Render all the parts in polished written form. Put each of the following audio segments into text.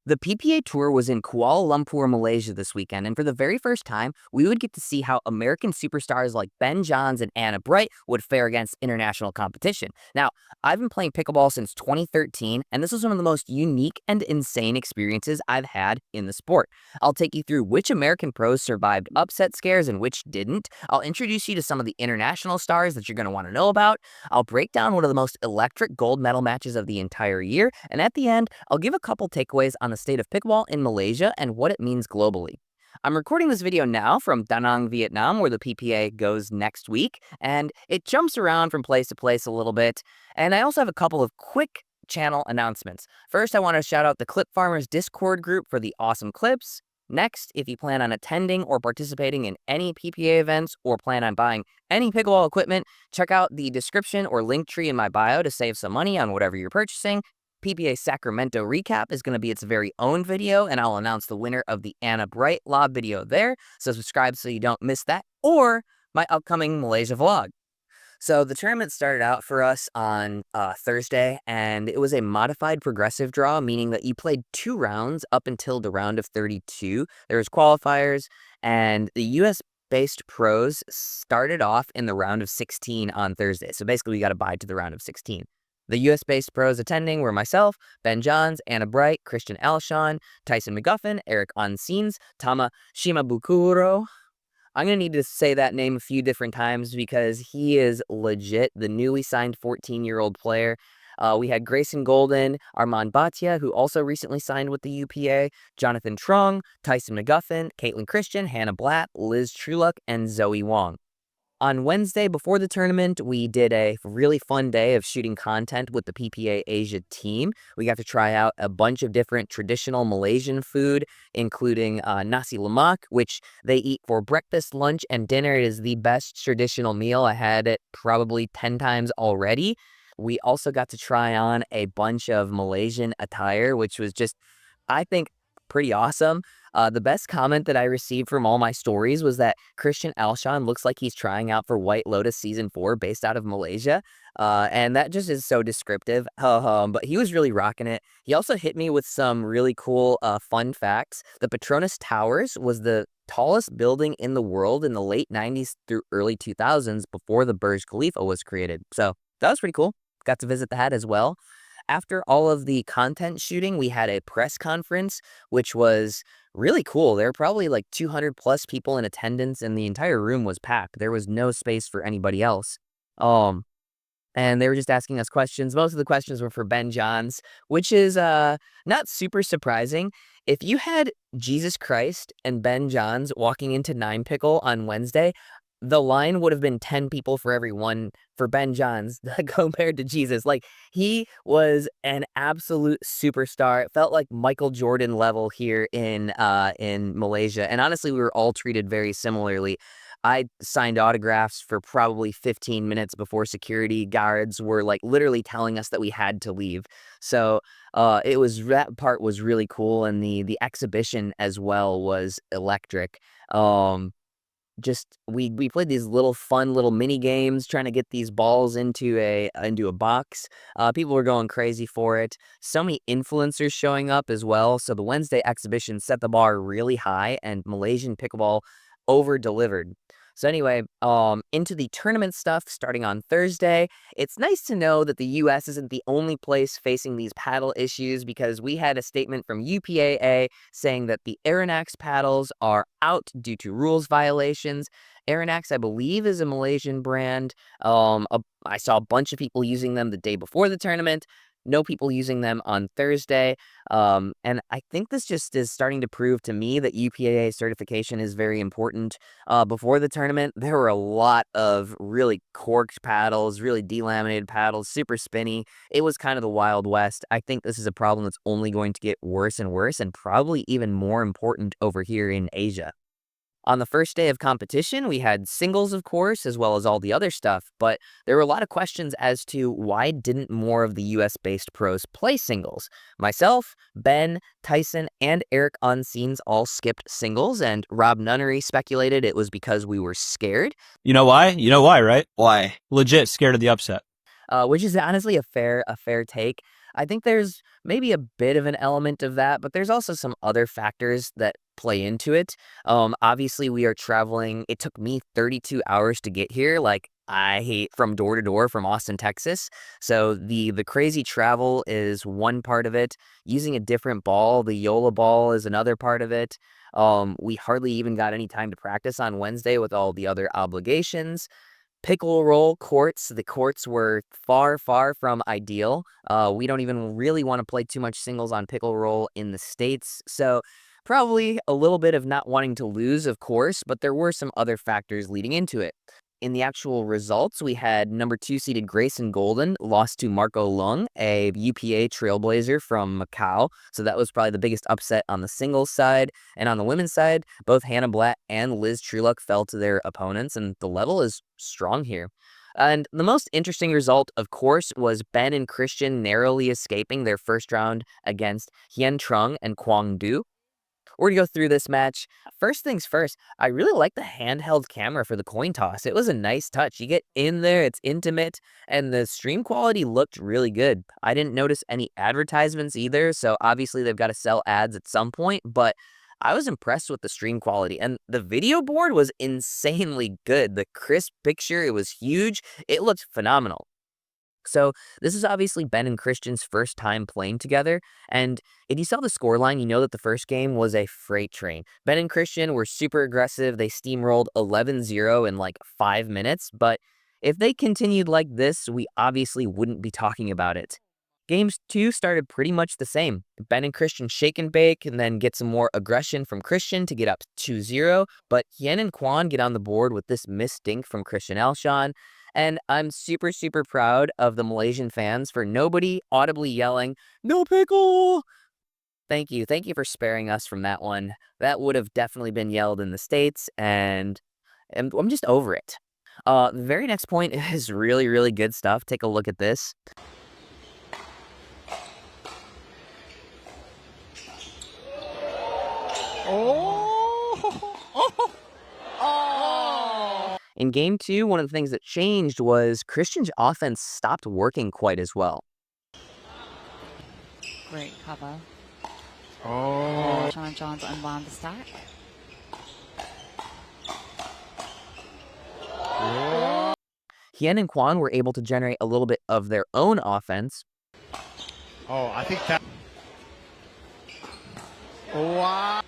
The PPA Tour was in Kuala Lumpur, Malaysia this weekend, and for the very first time, we would get to see how American superstars like Ben Johns and Anna Bright would fare against international competition. Now, I've been playing pickleball since 2013, and this was one of the most unique and insane experiences I've had in the sport. I'll take you through which American pros survived upset scares and which didn't. I'll introduce you to some of the international stars that you're going to want to know about. I'll break down one of the most electric gold medal matches of the entire year, and at the end, I'll give a couple takeaways on the state of pickleball in Malaysia and what it means globally. I'm recording this video now from Da Nang, Vietnam, where the PPA goes next week, and it jumps around from place to place a little bit. And I also have a couple of quick channel announcements. First, I want to shout out the Clip Farmers Discord group for the awesome clips. Next, if you plan on attending or participating in any PPA events or plan on buying any pickleball equipment, check out the description or link tree in my bio to save some money on whatever you're purchasing. PPA Sacramento recap is going to be its very own video, and I'll announce the winner of the Anna Bright lob video there, so subscribe so you don't miss that, or my upcoming Malaysia vlog. So the tournament started out for us on Thursday, and it was a modified progressive draw, meaning that you played 2 rounds up until the round of 32. There was qualifiers, and the US-based pros started off in the round of 16 on Thursday. So basically, we got to bye to the round of 16. The US-based pros attending were myself, Ben Johns, Anna Bright, Christian Alshon, Tyson McGuffin, Eric Onsines, Tama Shimabukuro. I'm going to need to say that name a few different times because he is legit the newly signed 14-year-old player. We had Grayson Golden, Armand Bhatia, who also recently signed with the UPA, Jonathan Trong, Tyson McGuffin, Caitlin Christian, Hannah Blatt, Liz Truluck, and Zoe Wong. On Wednesday before the tournament, we did a really fun day of shooting content with the PPA Asia team. We got to try out a bunch of different traditional Malaysian food, including nasi lemak, which they eat for breakfast, lunch, and dinner. It is the best traditional meal. I had it probably 10 times already. We also got to try on a bunch of Malaysian attire, which was just, I think, pretty awesome. The best comment that I received from all my stories was that Christian Alshon looks like he's trying out for White Lotus Season 4 based out of Malaysia. And that just is so descriptive. But he was really rocking it. He also hit me with some really cool fun facts. The Petronas Towers was the tallest building in the world in the late 90s through early 2000s before the Burj Khalifa was created. So that was pretty cool. Got to visit that as well. After all of the content shooting, we had a press conference, which was really cool. There were probably like 200 plus people in attendance, and the entire room was packed. There was no space for anybody else. And they were just asking us questions. Most of the questions were for Ben Johns, which is not super surprising. If you had Jesus Christ and Ben Johns walking into 9Pickle on Wednesday, the line would have been 10 people for every one for Ben Johns compared to Jesus. Like, he was an absolute superstar. It felt like Michael Jordan level here in Malaysia. And honestly, we were all treated very similarly. I signed autographs for probably 15 minutes before security guards were like literally telling us that we had to leave. So that part was really cool, and the exhibition as well was electric. We played these little fun little mini games trying to get these balls into a box. People were going crazy for it. So many influencers showing up as well. So the Wednesday exhibition set the bar really high, and Malaysian pickleball over delivered. So anyway, into the tournament stuff starting on Thursday. It's nice to know that the US isn't the only place facing these paddle issues, because we had a statement from UPAA saying that the Aranax paddles are out due to rules violations. Aranax, I believe, is a Malaysian brand. I saw a bunch of people using them the day before the tournament. No people using them on Thursday. And I think this just is starting to prove to me that UPAA certification is very important. Before the tournament, there were a lot of really corked paddles, really delaminated paddles, super spinny. It was kind of the Wild West. I think this is a problem that's only going to get worse and worse, and probably even more important over here in Asia. On the first day of competition, we had singles, of course, as well as all the other stuff, but there were a lot of questions as to why didn't more of the US-based pros play singles. Myself, Ben, Tyson, and Eric Onsines all skipped singles, and Rob Nunnery speculated it was because we were scared. You know why? You know why, right? Why? Legit scared of the upset. Which is honestly a fair take. I think there's maybe a bit of an element of that, but there's also some other factors that play into it. Obviously, we are traveling. It took me 32 hours to get here. Like, I hate from door to door from Austin, Texas. So the crazy travel is one part of it. Using a different ball, the Yola ball is another part of it. We hardly even got any time to practice on Wednesday with all the other obligations. Pickle roll courts. The courts were far, far from ideal. We don't even really want to play too much singles on pickle roll in the States. So probably a little bit of not wanting to lose, of course, but there were some other factors leading into it. In the actual results, we had number 2 seeded Grayson Golden lost to Marco Lung, a UPA trailblazer from Macau. So that was probably the biggest upset on the singles side. And on the women's side, both Hannah Blatt and Liz Trueluck fell to their opponents, and the level is strong here. And the most interesting result, of course, was Ben and Christian narrowly escaping their first round against Hien Trung and Quang Du. We're gonna go through this match. First things first, I really like the handheld camera for the coin toss. It was a nice touch. You get in there, it's intimate, and the stream quality looked really good. I didn't notice any advertisements either, so obviously they've got to sell ads at some point, but I was impressed with the stream quality, and the video board was insanely good. The crisp picture, it was huge. It looked phenomenal. So this is obviously Ben and Christian's first time playing together, and if you saw the scoreline, you know that the first game was a freight train. Ben and Christian were super aggressive. They steamrolled 11-0 in like 5 minutes, but if they continued like this, we obviously wouldn't be talking about it. Games 2 started pretty much the same. Ben and Christian shake and bake and then get some more aggression from Christian to get up 2-0, but Hien and Quan get on the board with this missed dink from Christian Alshon. And I'm super, super proud of the Malaysian fans for nobody audibly yelling, "No pickle!" Thank you. Thank you for sparing us from that one. That would have definitely been yelled in the States, and I'm just over it. The very next point is really, really good stuff. Take a look at this. In game 2, one of the things that changed was Christian's offense stopped working quite as well. Great cover. Alshon Johns unwound the stack. Hien and Quan were able to generate a little bit of their own offense. I think that... Wow.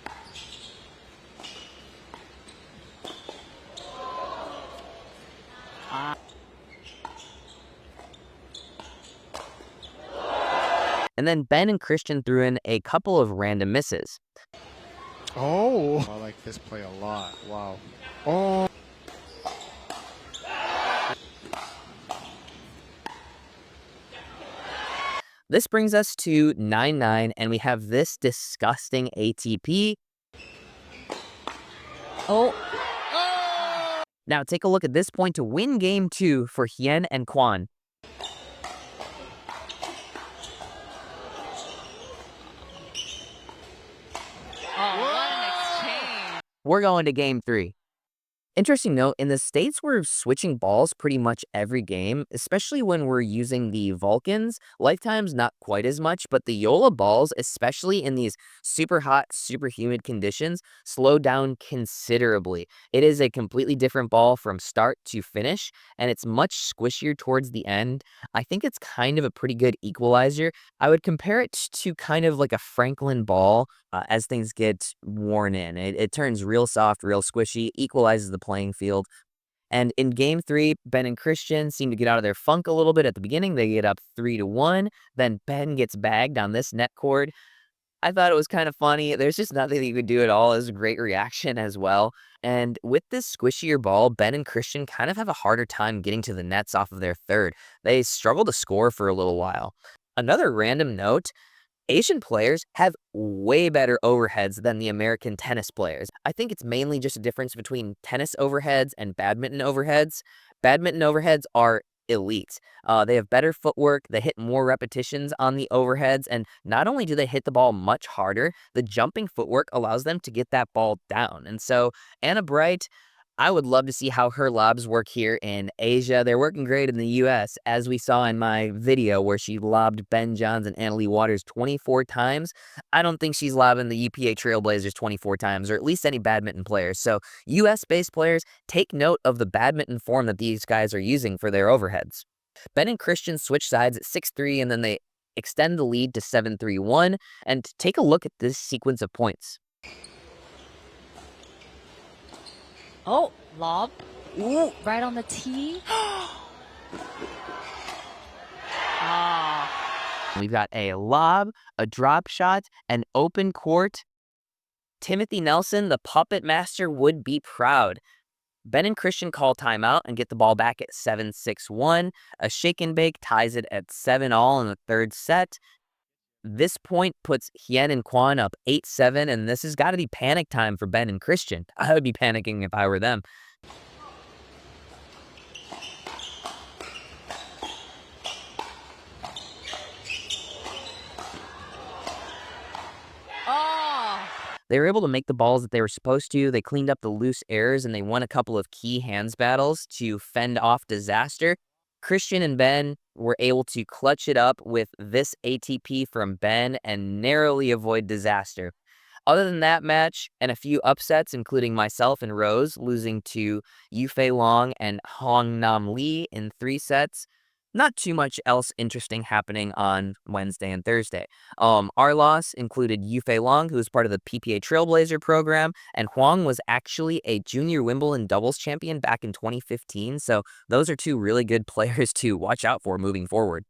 And then Ben and Christian threw in a couple of random misses. I like this play a lot. Wow. This brings us to 9-9, and we have this disgusting ATP. Now take a look at this point to win game 2 for Hien and Quan. What an exchange. We're going to game 3. Interesting note, in the States, we're switching balls pretty much every game, especially when we're using the Vulcans. Lifetime's not quite as much, but the Yola balls, especially in these super hot, super humid conditions, slow down considerably. It is a completely different ball from start to finish, and it's much squishier towards the end. I think it's kind of a pretty good equalizer. I would compare it to kind of like a Franklin ball as things get worn in. It turns real soft, real squishy, equalizes the playing field. And in game 3, Ben and Christian seem to get out of their funk a little bit at the beginning. They get up 3-1. Then Ben gets bagged on this net cord. I thought it was kind of funny. There's just nothing that you could do at all. It was a great reaction as well. And with this squishier ball, Ben and Christian kind of have a harder time getting to the nets off of their third. They struggle to score for a little while. Another random note, Asian players have way better overheads than the American tennis players. I think it's mainly just a difference between tennis overheads and badminton overheads. Badminton overheads are elite. They have better footwork, they hit more repetitions on the overheads, and not only do they hit the ball much harder, the jumping footwork allows them to get that ball down. And so Anna Bright, I would love to see how her lobs work here in Asia. They're working great in the US, as we saw in my video where she lobbed Ben Johns and Annalie Waters 24 times. I don't think she's lobbing the UPA Trailblazers 24 times, or at least any badminton players. So US-based players, take note of the badminton form that these guys are using for their overheads. Ben and Christian switch sides at 6-3, and then they extend the lead to 7-3-1. And take a look at this sequence of points. Oh, lob. Ooh, right on the tee. Ah. We've got a lob, a drop shot, an open court. Timothy Nelson, the puppet master, would be proud. Ben and Christian call timeout and get the ball back at 7-6-1. A shake and bake ties it at 7-all in the third set. This point puts Hien and Quan up 8-7, and this has got to be panic time for Ben and Christian. I would be panicking if I were them. Oh. They were able to make the balls that they were supposed to. They cleaned up the loose errors, and they won a couple of key hands battles to fend off disaster. Christian and Ben were able to clutch it up with this ATP from Ben and narrowly avoid disaster. Other than that match and a few upsets, including myself and Rose losing to Yufei Long and Hong Nam Lee in 3 sets, not too much else interesting happening on Wednesday and Thursday. Our loss included Yufei Long, who was part of the PPA Trailblazer program, and Huang was actually a junior Wimbledon doubles champion back in 2015, so those are 2 really good players to watch out for moving forward.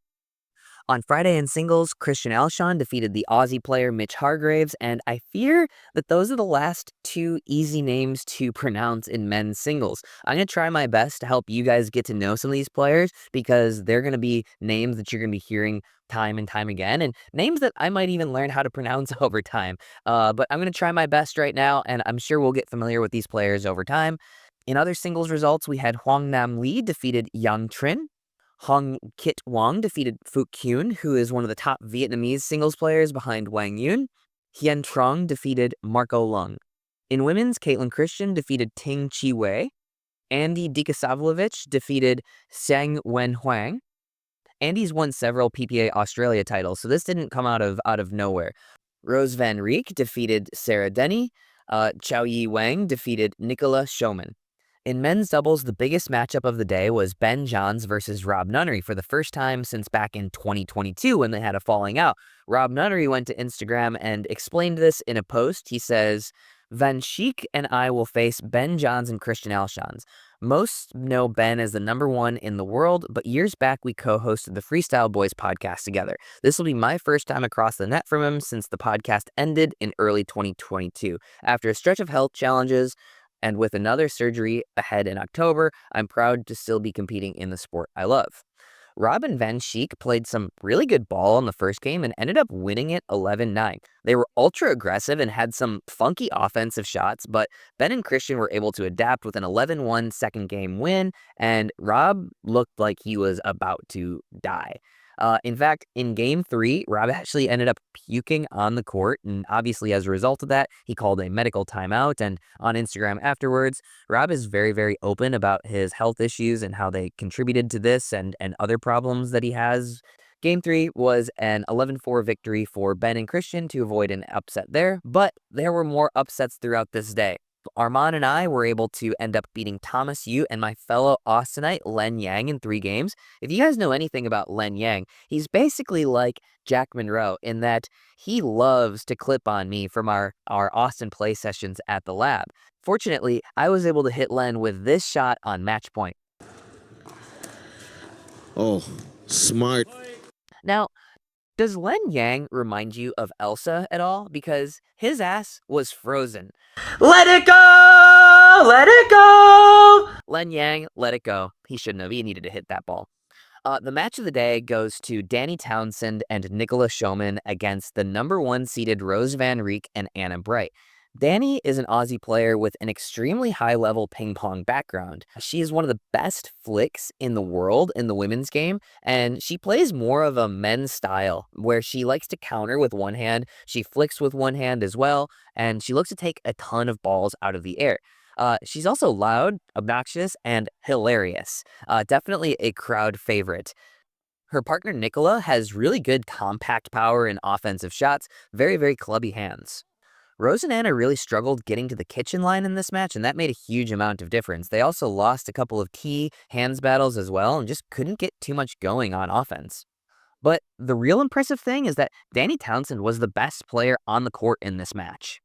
On Friday in singles, Christian Alshon defeated the Aussie player Mitch Hargraves, and I fear that those are the last 2 easy names to pronounce in men's singles. I'm going to try my best to help you guys get to know some of these players, because they're going to be names that you're going to be hearing time and time again, and names that I might even learn how to pronounce over time. But I'm going to try my best right now, and I'm sure we'll get familiar with these players over time. In other singles results, we had Huang Nam Lee defeated Yang Trin. Hong Kit Wang defeated Phuc Kyun, who is one of the top Vietnamese singles players behind Wang Yun. Hien Trong defeated Marco Lung. In women's, Caitlin Christian defeated Ting Chi Wei. Andy Dikasavlovich defeated Sang Wen Huang. Andy's won several PPA Australia titles, so this didn't come out of nowhere. Rose Van Rieck defeated Sarah Denny. Chao Yi Wang defeated Nicola Schoeman. In men's doubles, the biggest matchup of the day was Ben Johns versus Rob Nunnery for the first time since back in 2022 when they had a falling out. Rob Nunnery went to Instagram and explained this in a post. He says, "Van Schiek and I will face Ben Johns and Christian Alshons. Most know Ben as the #1 in the world, but years back we co-hosted the Freestyle Boys podcast together. This will be my first time across the net from him since the podcast ended in early 2022. After a stretch of health challenges, and with another surgery ahead in October, I'm proud to still be competing in the sport I love." Rob and Van Schiek played some really good ball in the first game and ended up winning it 11-9. They were ultra aggressive and had some funky offensive shots, but Ben and Christian were able to adapt with an 11-1 second game win, and Rob looked like he was about to die. In fact, in game 3, Rob actually ended up puking on the court, and obviously as a result of that, he called a medical timeout, and on Instagram afterwards, Rob is very, very open about his health issues and how they contributed to this and other problems that he has. Game 3 was an 11-4 victory for Ben and Christian to avoid an upset there, but there were more upsets throughout this day. Armand and I were able to end up beating Thomas Yu and my fellow Austinite Len Yang in 3 games. If you guys know anything about Len Yang, he's basically like Jack Monroe in that he loves to clip on me from our Austin play sessions at the lab. Fortunately, I was able to hit Len with this shot on match point. Oh, smart. Now, does Len Yang remind you of Elsa at all? Because his ass was frozen. Let it go! Let it go! Len Yang, let it go. He shouldn't have. He needed to hit that ball. The match of the day goes to Danny Townsend and Nicola Schoeman against the #1 seeded Rose Van Rieck and Anna Bright. Danny is an Aussie player with an extremely high-level ping pong background. She is one of the best flicks in the world in the women's game, and she plays more of a men's style, where she likes to counter with one hand, she flicks with one hand as well, and she looks to take a ton of balls out of the air. She's also loud, obnoxious, and hilarious. Definitely a crowd favorite. Her partner Nicola has really good compact power and offensive shots, very, very clubby hands. Rose and Anna really struggled getting to the kitchen line in this match, and that made a huge amount of difference. They also lost a couple of key hands battles as well and just couldn't get too much going on offense. But the real impressive thing is that Danny Townsend was the best player on the court in this match.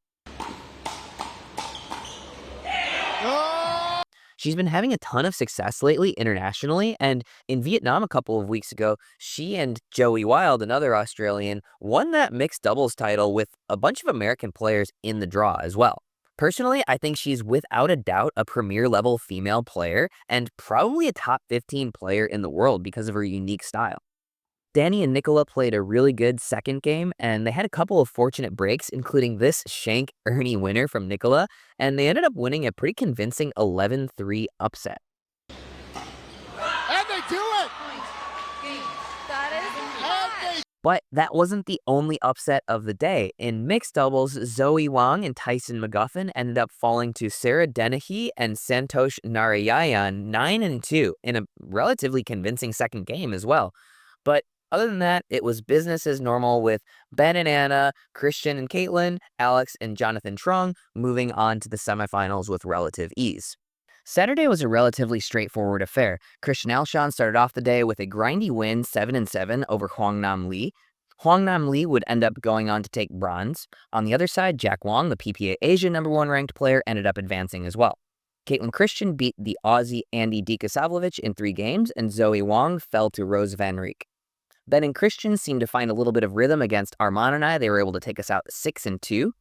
She's been having a ton of success lately internationally, and in Vietnam a couple of weeks ago, she and Joey Wild, another Australian, won that mixed doubles title with a bunch of American players in the draw as well. Personally, I think she's without a doubt a premier level female player and probably a top 15 player in the world because of her unique style. Danny and Nicola played a really good second game, and they had a couple of fortunate breaks, including this shank Ernie winner from Nicola, and they ended up winning a pretty convincing 11-3 upset. And they do it! But that wasn't the only upset of the day. In mixed doubles, Zoe Wong and Tyson McGuffin ended up falling to Sarah Dennehy and Santosh Narayanan 9-2 in a relatively convincing second game as well. But other than that, it was business as normal with Ben and Anna, Christian and Caitlin, Alex and Jonathan Trong moving on to the semifinals with relative ease. Saturday was a relatively straightforward affair. Christian Alshon started off the day with a grindy win 7-7 over Huang Nam Lee. Huang Nam Lee would end up going on to take bronze. On the other side, Jack Wong, the PPA Asia #1 ranked player, ended up advancing as well. Caitlin Christian beat the Aussie Andy Dikasavljevic in 3 games, and Zoe Wong fell to Rose Van Riek. Ben and Christian seemed to find a little bit of rhythm against Arman and I. They were able to take us out 6-2.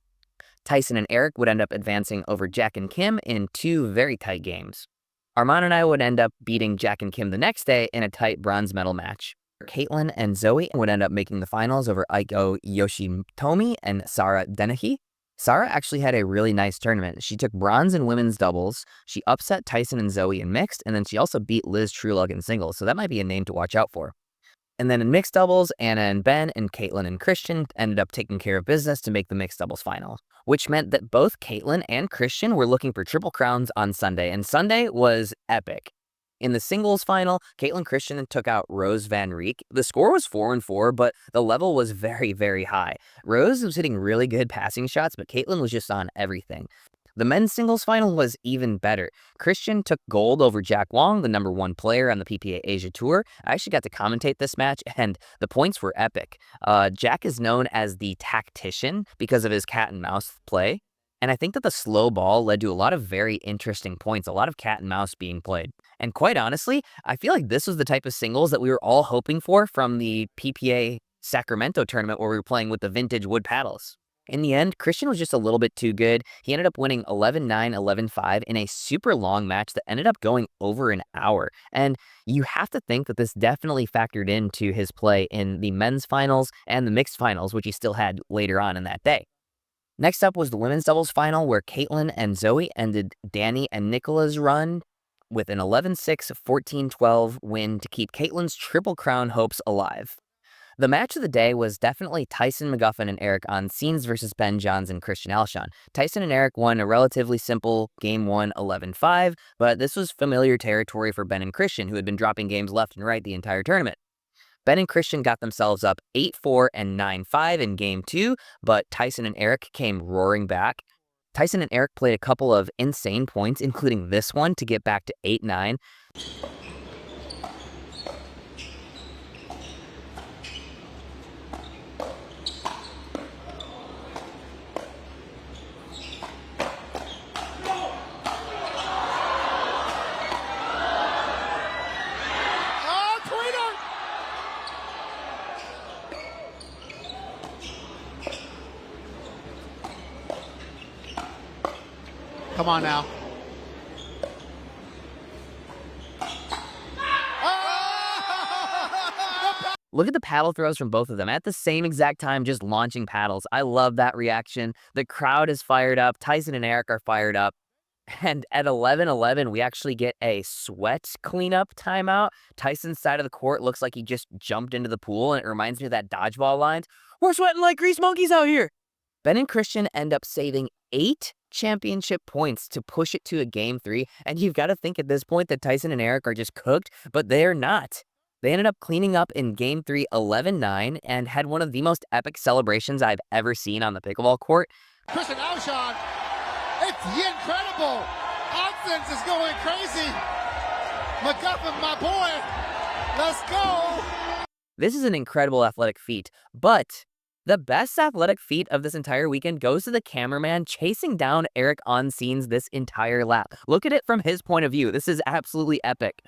Tyson and Eric would end up advancing over Jack and Kim in 2 very tight games. Arman and I would end up beating Jack and Kim the next day in a tight bronze medal match. Caitlin and Zoe would end up making the finals over Aiko Yoshitomi and Sarah Dennehy. Sarah actually had a really nice tournament. She took bronze in women's doubles, she upset Tyson and Zoe in mixed, and then she also beat Liz Trulug in singles, so that might be a name to watch out for. And then in mixed doubles, Anna and Ben and Caitlin and Christian ended up taking care of business to make the mixed doubles final, which meant that both Caitlin and Christian were looking for triple crowns on Sunday, and Sunday was epic. In the singles final, Caitlin Christian took out Rose Van Riek. The score was 4-4, but the level was very, very high. Rose was hitting really good passing shots, but Caitlin was just on everything. The men's singles final was even better. Christian took gold over Jack Wong, the #1 player on the PPA Asia Tour. I actually got to commentate this match, and the points were epic. Jack is known as the tactician because of his cat and mouse play, and I think that the slow ball led to a lot of very interesting points, a lot of cat and mouse being played. And quite honestly, I feel like this was the type of singles that we were all hoping for from the PPA Sacramento tournament where we were playing with the vintage wood paddles. In the end, Christian was just a little bit too good. He ended up winning 11-9, 11-5 in a super long match that ended up going over an hour. And you have to think that this definitely factored into his play in the men's finals and the mixed finals, which he still had later on in that day. Next up was the women's doubles final, where Caitlin and Zoe ended Danny and Nicola's run with an 11-6, 14-12 win to keep Caitlin's Triple Crown hopes alive. The match of the day was definitely Tyson McGuffin and Eric on Sqairz versus Ben Johns and Christian Alshon. Tyson and Eric won a relatively simple Game 1 11-5, but this was familiar territory for Ben and Christian, who had been dropping games left and right the entire tournament. Ben and Christian got themselves up 8-4 and 9-5 in Game 2, but Tyson and Eric came roaring back. Tyson and Eric played a couple of insane points, including this one to get back to 8-9. Come on now. Look at the paddle throws from both of them at the same exact time, just launching paddles. I love that reaction. The crowd is fired up. Tyson and Eric are fired up. And at 11-11, we actually get a sweat cleanup timeout. Tyson's side of the court looks like he just jumped into the pool, and it reminds me of that dodgeball line. We're sweating like grease monkeys out here. Ben and Christian end up saving 8 championship points to push it to a game 3, and you've got to think at this point that Tyson and Eric are just cooked, but they're not. They ended up cleaning up in game 3 11-9 and had one of the most epic celebrations I've ever seen on the pickleball court. Christian Alshon, it's incredible. Offense is going crazy. McGuffin, my boy, let's go. This is an incredible athletic feat, but the best athletic feat of this entire weekend goes to the cameraman chasing down Eric on scenes this entire lap. Look at it from his point of view. This is absolutely epic.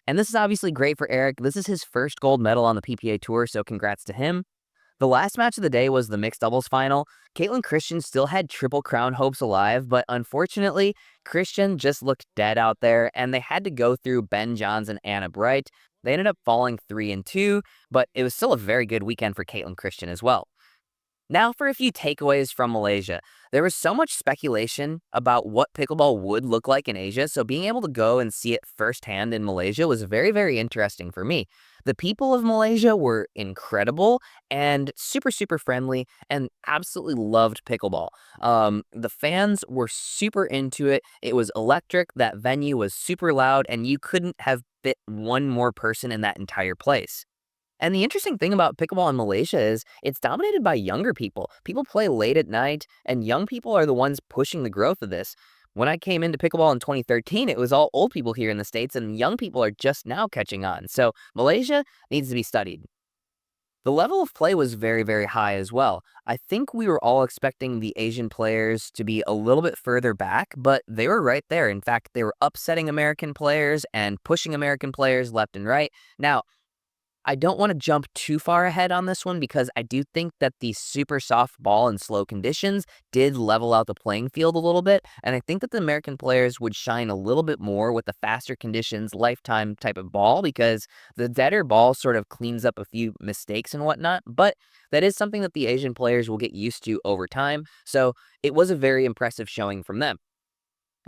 And this is obviously great for Eric. This is his first gold medal on the PPA Tour, so congrats to him. The last match of the day was the mixed doubles final. Caitlin Christian still had Triple Crown hopes alive, but unfortunately, Christian just looked dead out there, and they had to go through Ben Johns and Anna Bright. They ended up falling 3-2, but it was still a very good weekend for Caitlin Christian as well. Now for a few takeaways from Malaysia. There was so much speculation about what pickleball would look like in Asia, so being able to go and see it firsthand in Malaysia was very, very interesting for me. The people of Malaysia were incredible and super, super friendly and absolutely loved pickleball. The fans were super into it. It was electric. That venue was super loud, and you couldn't have fit one more person in that entire place. And the interesting thing about pickleball in Malaysia is it's dominated by younger people. People play late at night, and young people are the ones pushing the growth of this. When I came into pickleball in 2013, it was all old people here in the States, and young people are just now catching on. So Malaysia needs to be studied. The level of play was very, very high as well. I think we were all expecting the Asian players to be a little bit further back, but they were right there. In fact, they were upsetting American players and pushing American players left and right. Now, I don't want to jump too far ahead on this one because I do think that the super soft ball and slow conditions did level out the playing field a little bit, and I think that the American players would shine a little bit more with the faster conditions, lifetime type of ball, because the deader ball sort of cleans up a few mistakes and whatnot, but that is something that the Asian players will get used to over time, so it was a very impressive showing from them.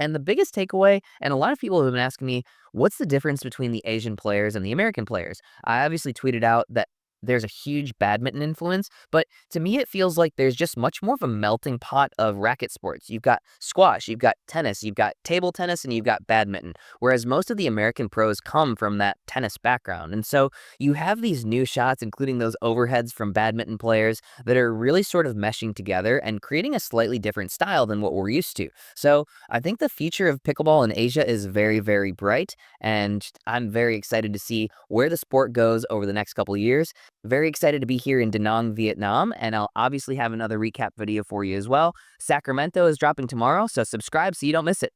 And the biggest takeaway, and a lot of people have been asking me, what's the difference between the Asian players and the American players? I obviously tweeted out that there's a huge badminton influence, but to me it feels like there's just much more of a melting pot of racket sports. You've got squash, you've got tennis, you've got table tennis, and you've got badminton, whereas most of the American pros come from that tennis background. And so you have these new shots, including those overheads from badminton players, that are really sort of meshing together and creating a slightly different style than what we're used to. So I think the future of pickleball in Asia is very, very bright, and I'm very excited to see where the sport goes over the next couple of years. Very excited to be here in Da Nang, Vietnam, and I'll obviously have another recap video for you as well. Sacramento is dropping tomorrow, so subscribe so you don't miss it.